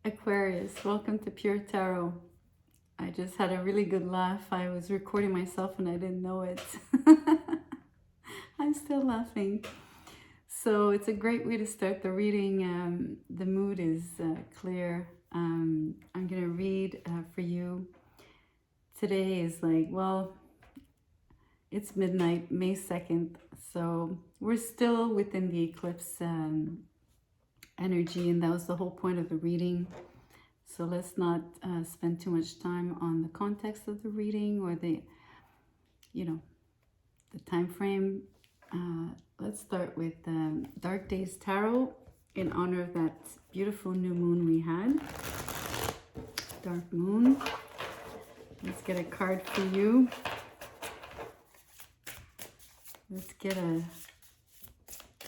Aquarius, welcome to Pure Tarot. I just had a really good laugh. I was recording myself and I didn't know it. I'm still laughing. So it's a great way to start the reading. The mood is clear. I'm going to read for you. Today is it's midnight, May 2nd. So we're still within the eclipse energy, and that was the whole point of the reading. So let's not spend too much time on the context of the reading or the time frame. Let's start with Dark Days Tarot in honor of that beautiful new moon we had. Dark moon. Let's get a card for you. Let's get a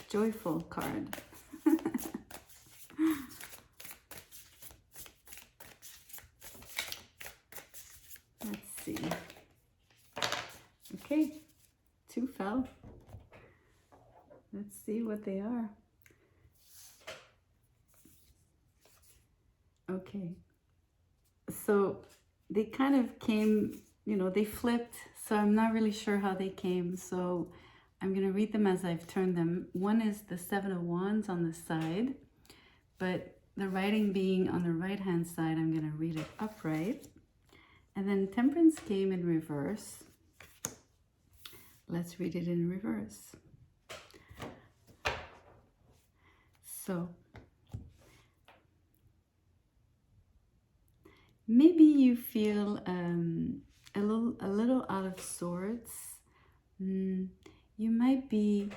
joyful card. Let's see. Okay, 2 fell. Let's see what they are. Okay, so they kind of came, they flipped, so I'm not really sure how they came. So I'm going to read them as I've turned them. One is the 7 of Wands on the side, but the writing being on the right-hand side, I'm going to read it upright. And then Temperance came in reverse. Let's read it in reverse. So maybe you feel a little out of sorts. You might be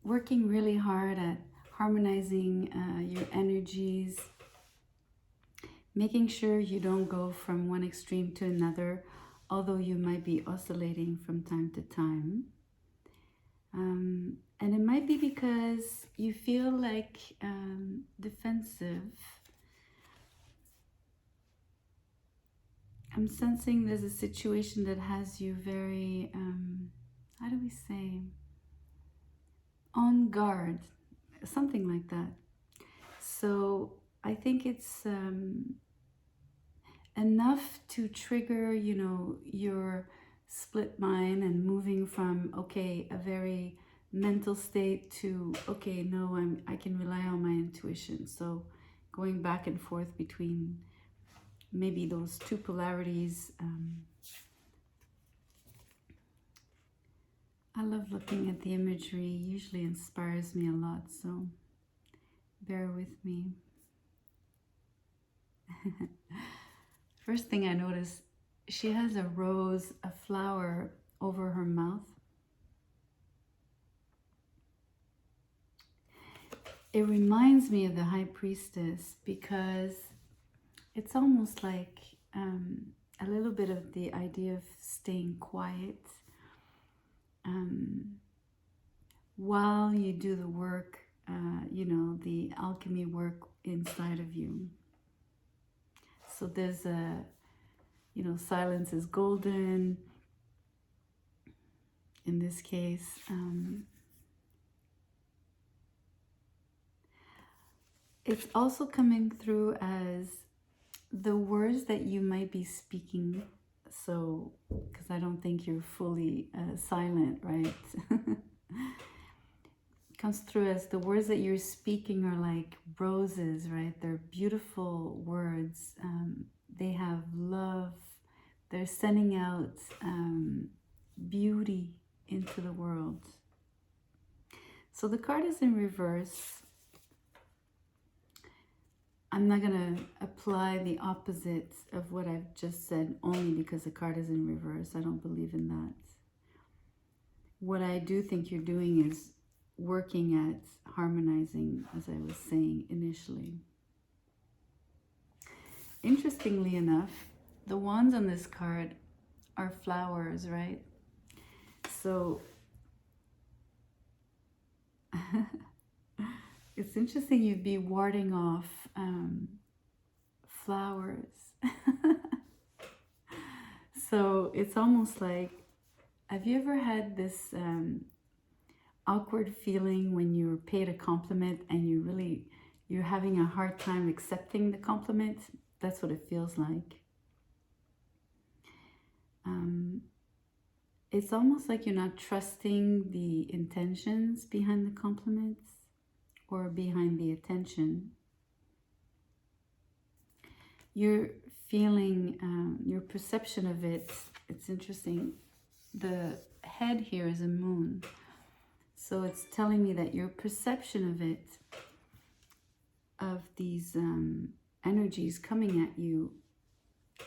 working really hard at harmonizing your energies, making sure you don't go from one extreme to another, although you might be oscillating from time to time. And it might be because you feel like defensive. I'm sensing there's a situation that has you very, how do we say, on guard, something like that. So I think it's enough to trigger, your split mind and moving from, okay, a very mental state to, okay, no, I can rely on my intuition. So going back and forth between maybe those two polarities. I love looking at the imagery. Usually inspires me a lot, so bear with me. First thing I notice, she has a rose, a flower over her mouth. It reminds me of the High Priestess because it's almost like a little bit of the idea of staying quiet while you do the work, the alchemy work inside of you. So there's a, silence is golden in this case. It's also coming through as the words that you might be speaking. So, because I don't think you're fully silent, right? Comes through as the words that you're speaking are like roses, right? They're beautiful words. They have love. They're sending out beauty into the world. So the card is in reverse. I'm not going to apply the opposite of what I've just said only because the card is in reverse. I don't believe in that. What I do think you're doing is working at harmonizing, as I was saying initially. Interestingly enough, the wands on this card are flowers, right? So it's interesting you'd be warding off flowers. So it's almost like, have you ever had this awkward feeling when you're paid a compliment and you really, you're having a hard time accepting the compliment. That's what it feels like. It's almost like you're not trusting the intentions behind the compliments or behind the attention. You're feeling, your perception of it, it's interesting. The head here is a moon. So it's telling me that your perception of it, of these energies coming at you,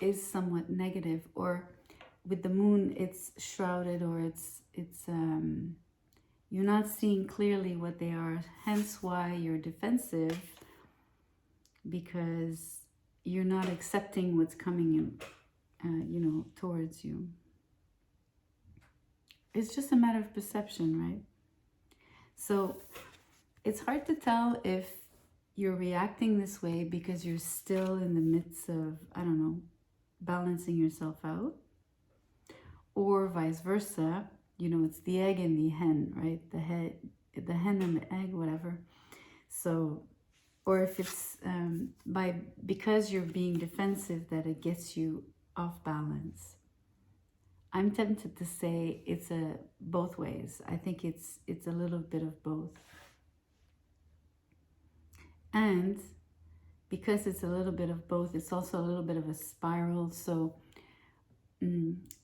is somewhat negative, or with the moon it's shrouded, or it's you're not seeing clearly what they are, hence why you're defensive, because you're not accepting what's coming in, you know, towards you. It's just a matter of perception, right? So it's hard to tell if you're reacting this way because you're still in the midst of, I don't know, balancing yourself out, or vice versa. You know, it's the egg and the hen, right? The hen and the egg, whatever. So, or if it's because you're being defensive that it gets you off balance. I'm tempted to say it's both ways. I think it's a little bit of both. And because it's a little bit of both, it's also a little bit of a spiral. So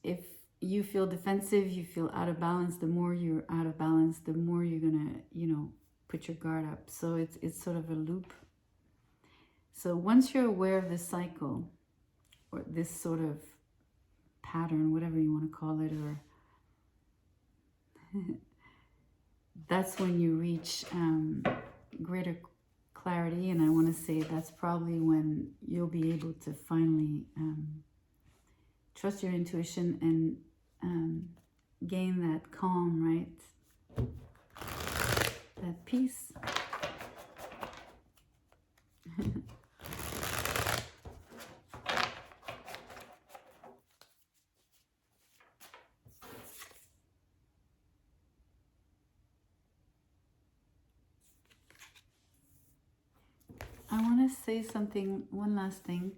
if you feel defensive, you feel out of balance, the more you're out of balance, the more you're gonna, you know, put your guard up. So it's sort of a loop. So once you're aware of this cycle, or this sort of pattern, whatever you want to call it, or that's when you reach greater clarity. And I want to say that's probably when you'll be able to finally trust your intuition and gain that calm, right? That peace. I want to say something, one last thing.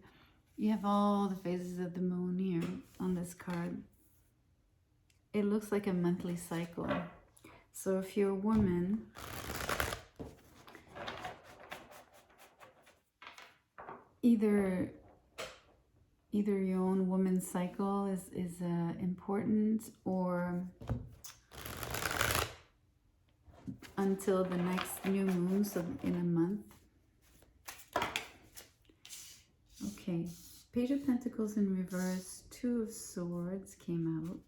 You have all the phases of the moon here on this card. It looks like a monthly cycle. So if you're a woman, either your own woman's cycle is important, or until the next new moon, so in a month. Okay, Page of Pentacles in reverse, Two of Swords came out.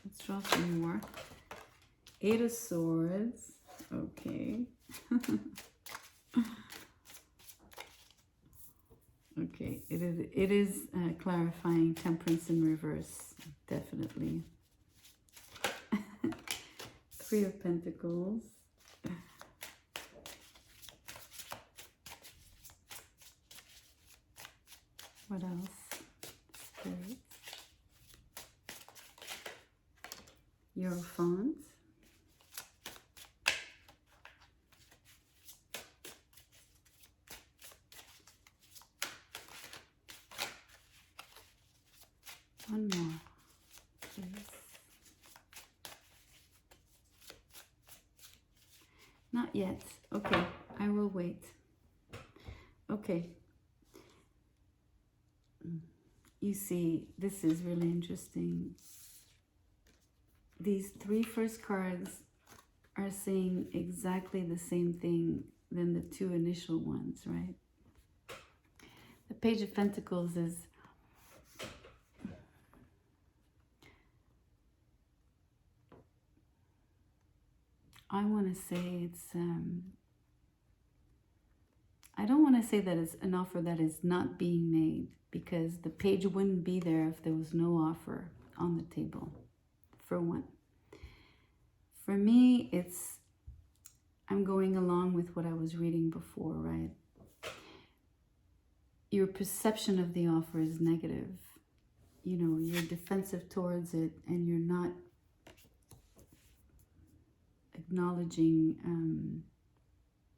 Let's draw some more. Eight of Swords, okay. Okay, it is clarifying. Temperance in reverse, definitely. Three of Pentacles. What else? Spirit. Hierophant. One more, please. Not yet. Okay, I will wait. Okay. You see, this is really interesting. These three first cards are saying exactly the same thing than the two initial ones, right? The Page of Pentacles is I want to say it's I don't want to say that it's an offer that is not being made, because the page wouldn't be there if there was no offer on the table, for one. For me, I'm going along with what I was reading before, right? Your perception of the offer is negative. You know, you're defensive towards it, and you're not acknowledging,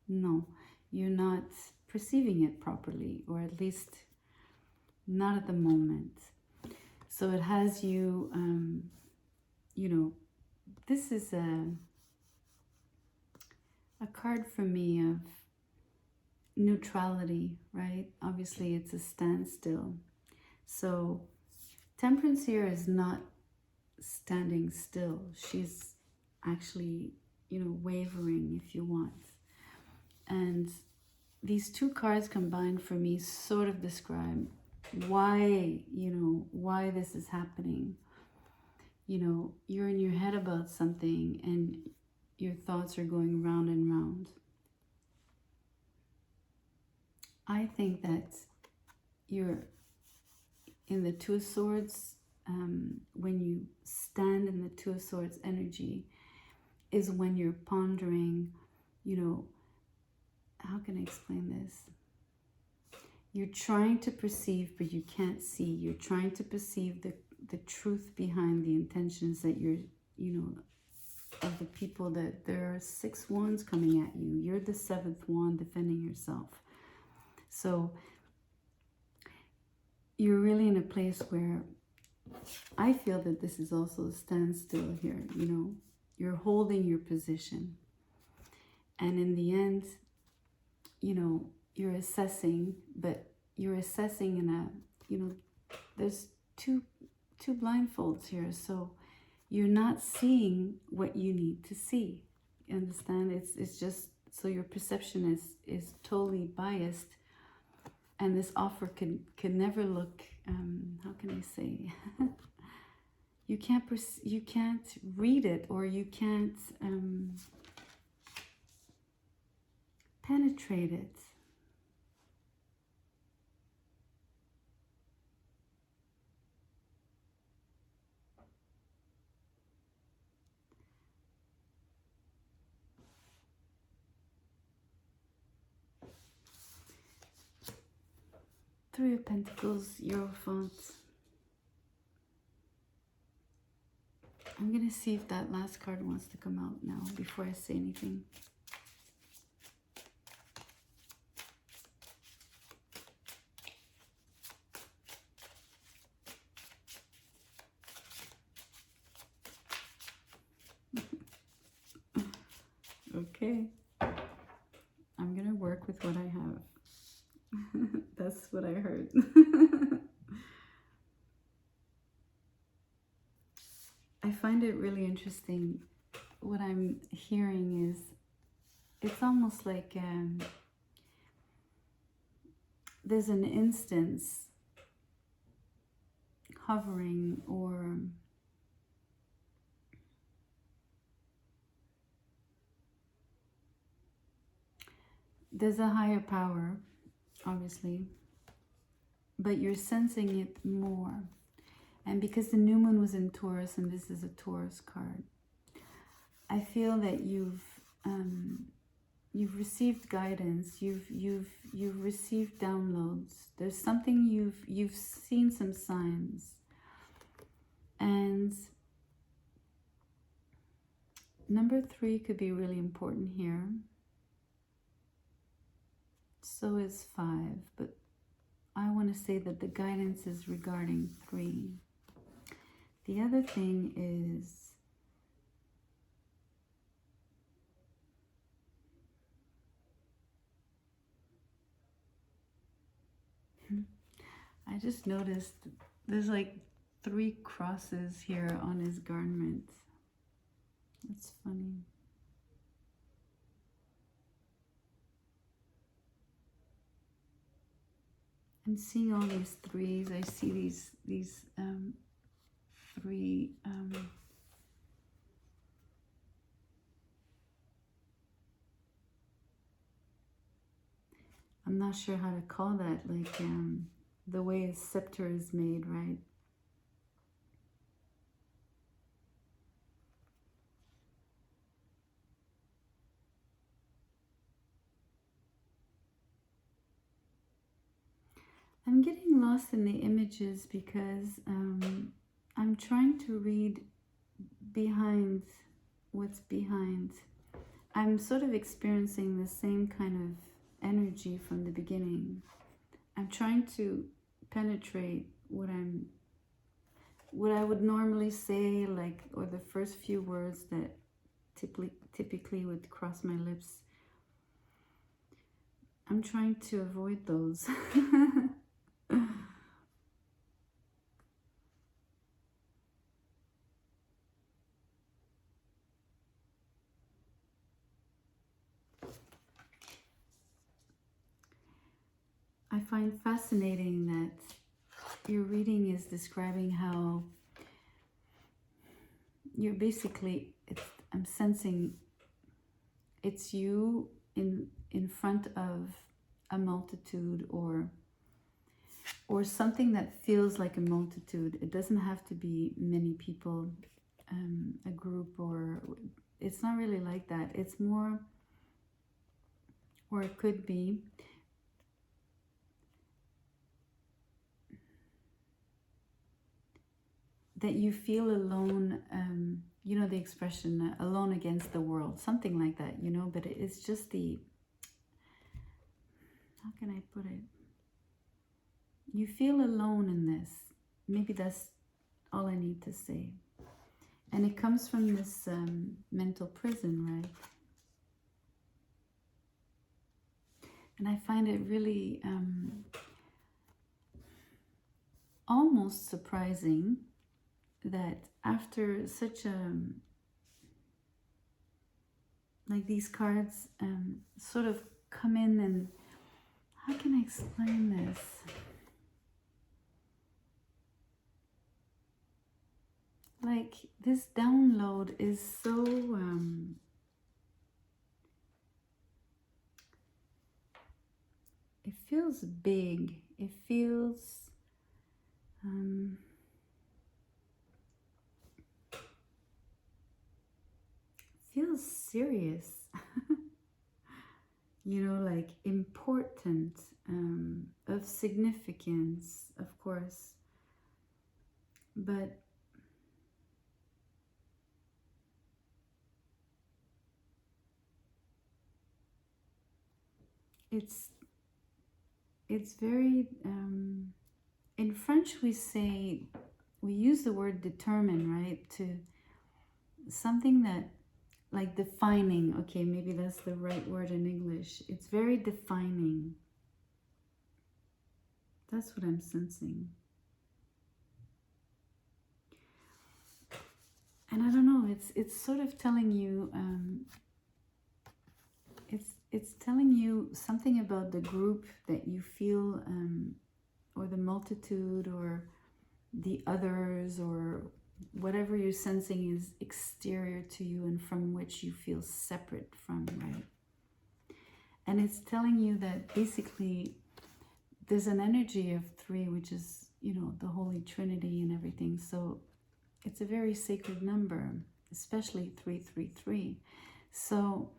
no, you're not perceiving it properly, or at least not at the moment. So it has you, you know, this is a card for me of neutrality, right? Obviously, it's a standstill. So Temperance here is not standing still. She's actually, you know, wavering, if you want. And these two cards combined for me sort of describe why, you know, why this is happening. You know, you're in your head about something and your thoughts are going round and round. I think that you're in the Two of Swords, when you stand in the Two of Swords energy, is when you're pondering, you know, how can I explain this? You're trying to perceive, but you can't see. You're trying to perceive the truth behind the intentions that you're, you know, of the people that there are 6 wands coming at you. You're the 7th wand defending yourself. So you're really in a place where I feel that this is also a standstill here. You know, you're holding your position. And in the end, you know, you're assessing, but you're assessing in a, you know, there's two blindfolds here. So you're not seeing what you need to see. You understand? It's just, so your perception is totally biased. And this offer can never look, how can I say? you can't read it, or you can't penetrate it. Three of Pentacles, Hierophant. I'm going to see if that last card wants to come out now before I say anything. Okay. I'm going to work with what I have. That's what I heard. I find it really interesting. What I'm hearing is, it's almost like there's an instance hovering, or there's a higher power, obviously, but you're sensing it more. And because the new moon was in Taurus, and this is a Taurus card, I feel that you've received guidance. You've received downloads. There's something you've seen some signs, and number 3 could be really important here. So is 5, but I want to say that the guidance is regarding 3. The other thing is, I just noticed there's like 3 crosses here on his garment. That's funny. I'm seeing all these 3s. I see these 3 I'm not sure how to call that, like the way a scepter is made, right? I'm getting lost in the images because I'm trying to read behind what's behind. I'm sort of experiencing the same kind of energy from the beginning. I'm trying to penetrate what I would normally say, like, or the first few words that typically would cross my lips. I'm trying to avoid those. I find fascinating that your reading is describing how you're basically, I'm sensing it's you in front of a multitude, or something that feels like a multitude. It doesn't have to be many people, a group, or it's not really like that. It's more, or it could be, that you feel alone, you know the expression, alone against the world, something like that, you know, but it's just the, how can I put it? You feel alone in this. Maybe that's all I need to say. And it comes from this mental prison, right? And I find it really almost surprising that after such a, like, these cards sort of come in, and how can I explain this? Like, this download is so it feels big. It feels serious. You know, like important, of significance, of course, but it's very, in French we use the word determine, right? To something that, like, defining. Okay, maybe that's the right word in English. It's very defining. That's what I'm sensing. And I don't know, it's sort of telling you, it's telling you something about the group that you feel, or the multitude, or the others, or whatever you're sensing is exterior to you and from which you feel separate from, right? And it's telling you that basically there's an energy of 3, which is, you know, the Holy Trinity and everything. So it's a very sacred number, especially 333. So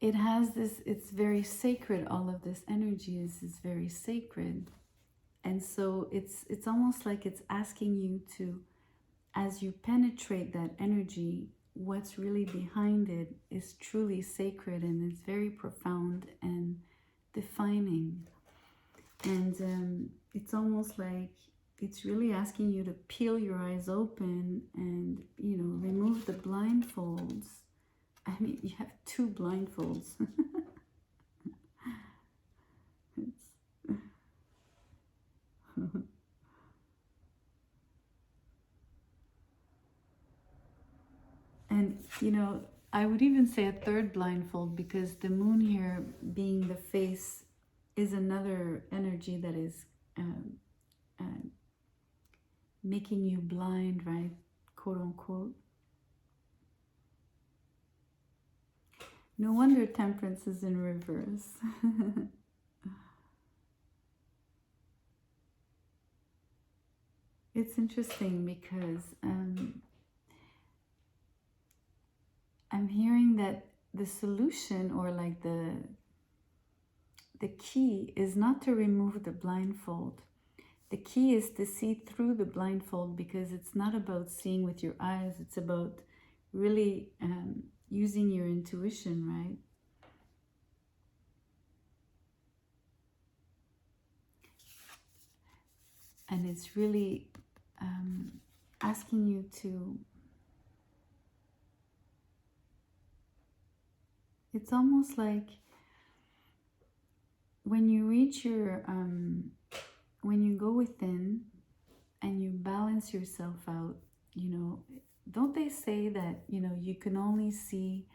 it has this, it's very sacred. All of this energy is very sacred. And so it's almost like it's asking you to, as you penetrate that energy, what's really behind it is truly sacred, and it's very profound and defining. And it's almost like it's really asking you to peel your eyes open and, you know, remove the blindfolds. I mean, you have 2 blindfolds. And, you know, I would even say a 3rd blindfold, because the moon here being the face is another energy that is making you blind, right? Quote unquote. No wonder Temperance is in reverse. It's interesting because I'm hearing that the solution, or like the key, is not to remove the blindfold. The key is to see through the blindfold, because it's not about seeing with your eyes. It's about really using your intuition, right? And it's really asking you to, it's almost like when you reach your, when you go within and you balance yourself out, you know, don't they say that, you know, you can only see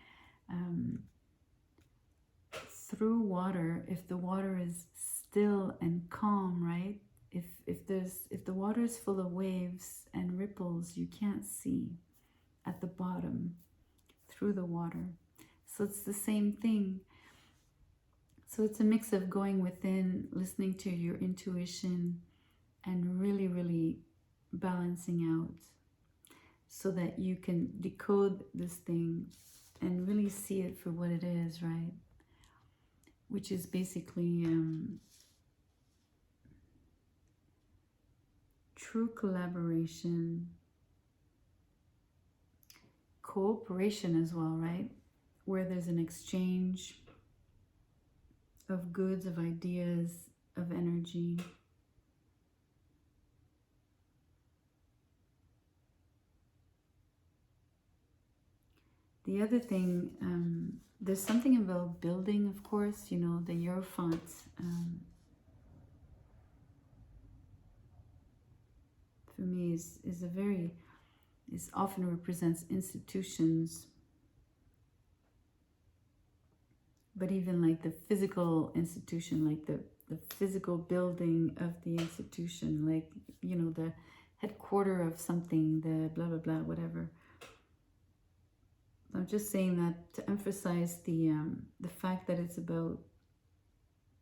through water if the water is still and calm, right? If the water is full of waves and ripples, you can't see at the bottom through the water. So it's the same thing. So it's a mix of going within, listening to your intuition, and really, really balancing out so that you can decode this thing and really see it for what it is, right? Which is basically true collaboration, cooperation as well, right? Where there's an exchange of goods, of ideas, of energy. The other thing, there's something about building, of course, you know, the Hierophant. For me, is a very, is often represents institutions, but even like the physical institution, like the physical building of the institution, like, you know, the headquarter of something, the blah, blah, blah, whatever. I'm just saying that to emphasize the fact that it's about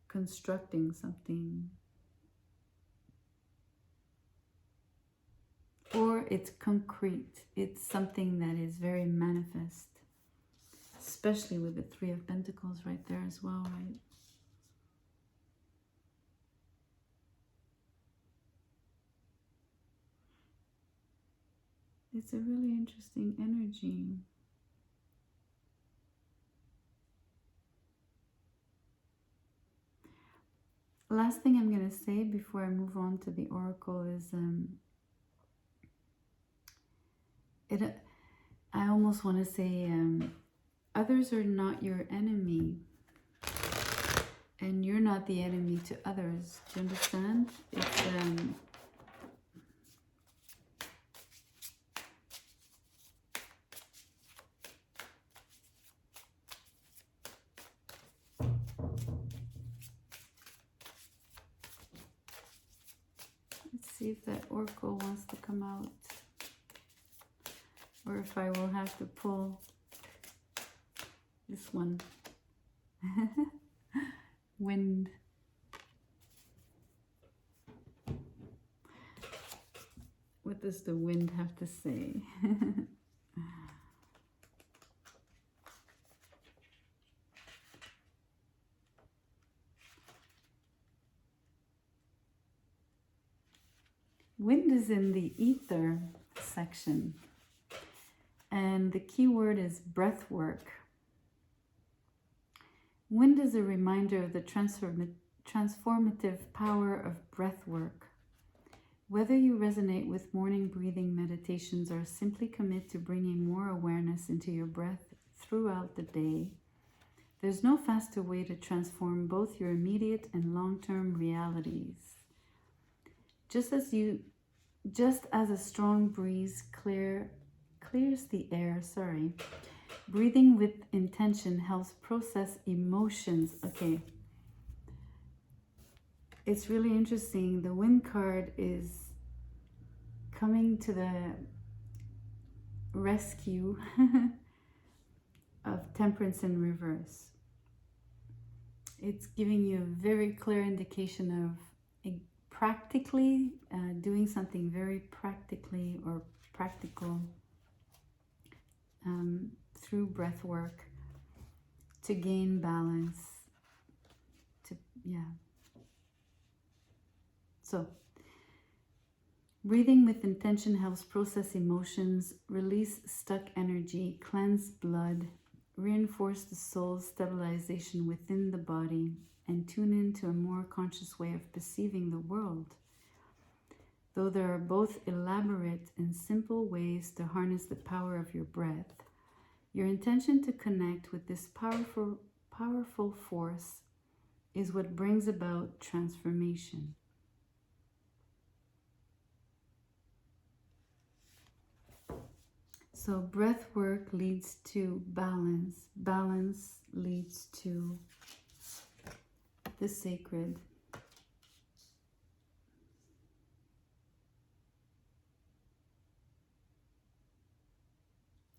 constructing something, or it's concrete. It's something that is very manifest, especially with the Three of Pentacles right there as well, right? It's a really interesting energy. Last thing I'm going to say before I move on to the oracle is I almost want to say others are not your enemy, and you're not the enemy to others. Do you understand? It's let's see if that oracle wants to come out, or if I will have to pull this one. Wind. What does the wind have to say? Wind is in the ether section, and the key word is breath work. Wind is a reminder of the transformative power of breath work. Whether you resonate with morning breathing meditations or simply commit to bringing more awareness into your breath throughout the day, there's no faster way to transform both your immediate and long-term realities. Just as a strong breeze clears the air, breathing with intention helps process emotions. Okay. It's really interesting. The wind card is coming to the rescue of temperance in reverse. It's giving you a very clear indication of practically doing something very practically or practical through breath work to gain balance, So breathing with intention helps process emotions, release stuck energy, cleanse blood, reinforce the soul's stabilization within the body, and tune into a more conscious way of perceiving the world. Though there are both elaborate and simple ways to harness the power of your breath, your intention to connect with this powerful force is what brings about transformation. So breath work leads to balance. Balance leads to the sacred.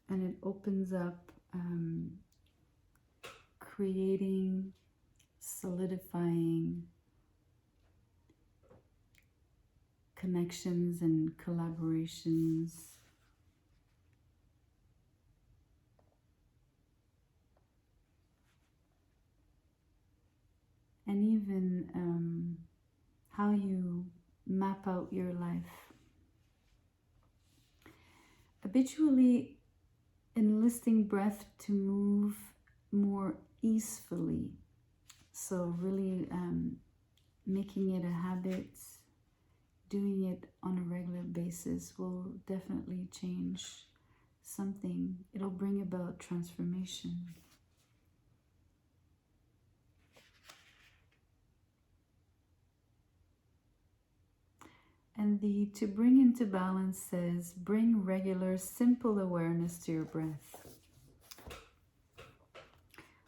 And it opens up, creating, solidifying connections and collaborations. And even how you map out your life. Habitually enlisting breath to move more easefully. So really making it a habit, doing it on a regular basis will definitely change something. It'll bring about transformation. And the to bring into balance says, bring regular, simple awareness to your breath.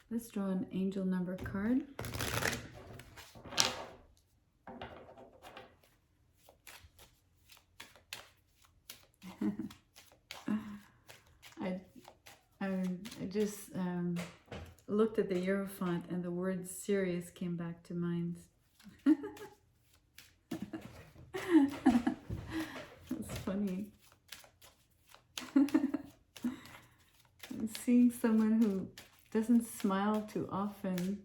Let's draw an angel number card. I just looked at the Hierophant and the word serious came back to mind. That's funny. I'm seeing someone who doesn't smile too often.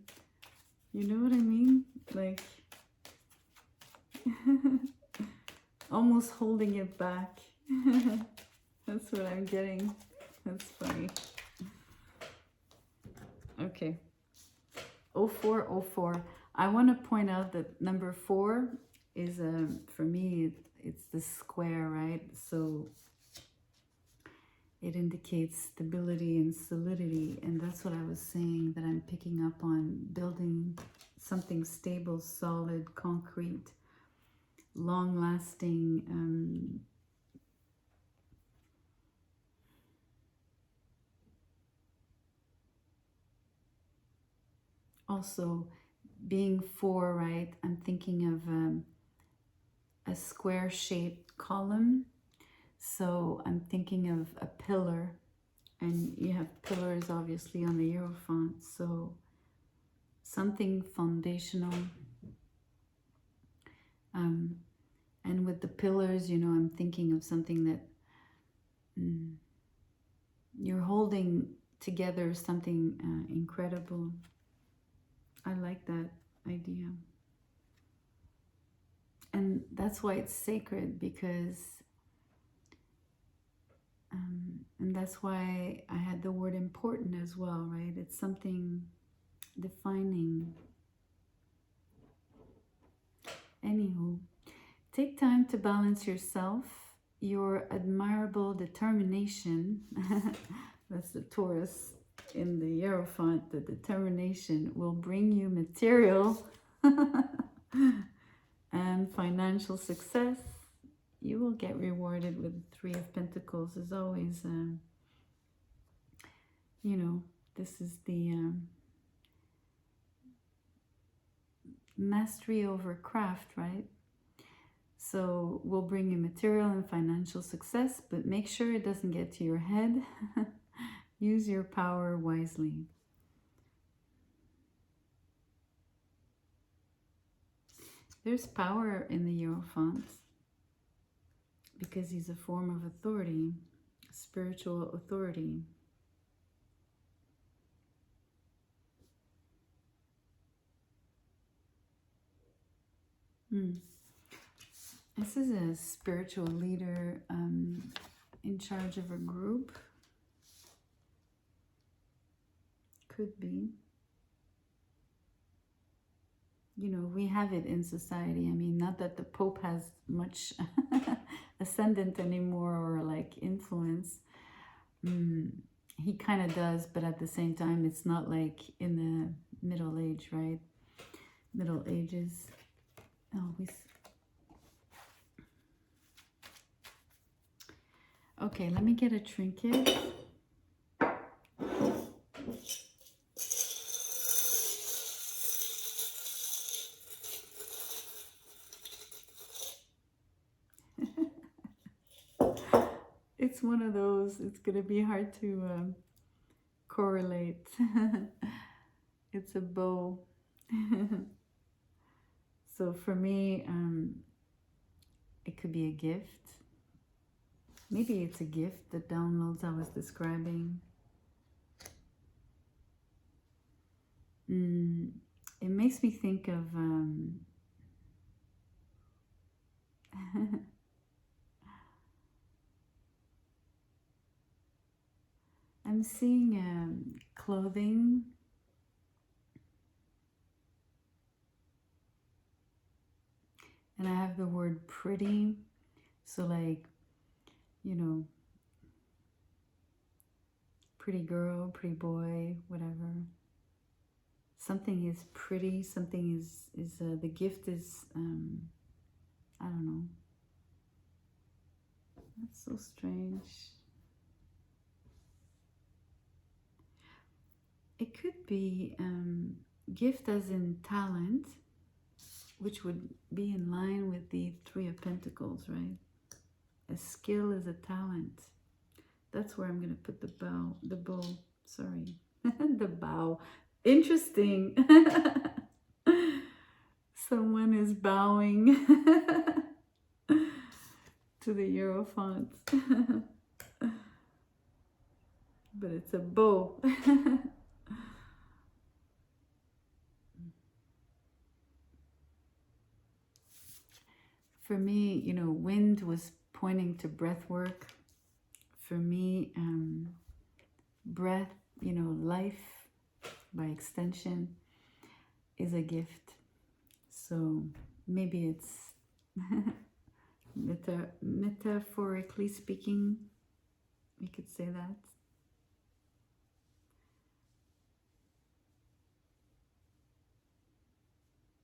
You know what I mean? Like, almost holding it back. That's what I'm getting. That's funny. Okay. 0404. I want to point out that number 4 is, for me, it's the square, right? So it indicates stability and solidity. And that's what I was saying, that I'm picking up on building something stable, solid, concrete, long-lasting, also being 4, right? I'm thinking of a square-shaped column. So I'm thinking of a pillar, and you have pillars obviously on the Hierophant. So something foundational. And with the pillars, you know, I'm thinking of something that you're holding together, something incredible. I like that idea. And that's why it's sacred, because, and that's why I had the word important as well, right? It's something defining. Anywho, take time to balance yourself. Your admirable determination, that's the Taurus in the Hierophant, the determination will bring you material and financial success. You will get rewarded with the 3 of Pentacles as always. You know, this is the mastery over craft, right? So we'll bring you material and financial success, but make sure it doesn't get to your head. Use your power wisely. There's power in the Hierophant because he's a form of authority, spiritual authority. This is a spiritual leader in charge of a group. Could be. you know, we have it in society. I mean, not that the Pope has much ascendant anymore or like influence. He kind of does, but at the same time, it's not like in the Middle Age, right? Middle Ages. Oh, okay, let me get a trinket. It's one of those, it's going to be hard to correlate. It's a bow. So for me, it could be a gift. Maybe it's a gift, the downloads I was describing. It makes me think of I'm seeing clothing. And I have the word pretty. So like, you know, pretty girl, pretty boy, whatever. Something is pretty, something is the gift is, I don't know. That's so strange. It could be gift as in talent, which would be in line with the Three of Pentacles, right? A skill is a talent. That's where I'm going to put the bow, sorry. The bow. Interesting. Someone is bowing to the Hierophant. But it's a bow. For me, you know, wind was pointing to breath work. For me, breath, you know, life by extension is a gift. So maybe it's metaphorically speaking, we could say that.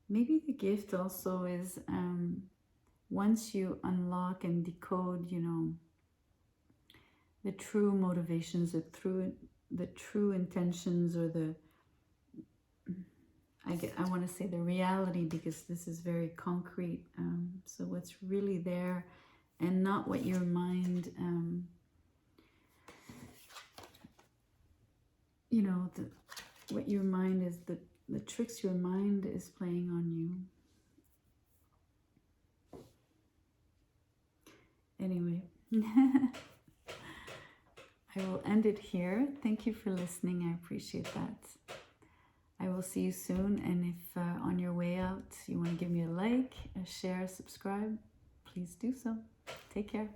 Maybe the gift also is once you unlock and decode, you know, the true motivations, the true intentions, or I want to say the reality, because this is very concrete. So what's really there, and not what your mind, you know, what your mind is, the tricks your mind is playing on you. Anyway, I will end it here. Thank you for listening. I appreciate that. I will see you soon. And if on your way out you want to give me a like, a share, subscribe, please do so. Take care.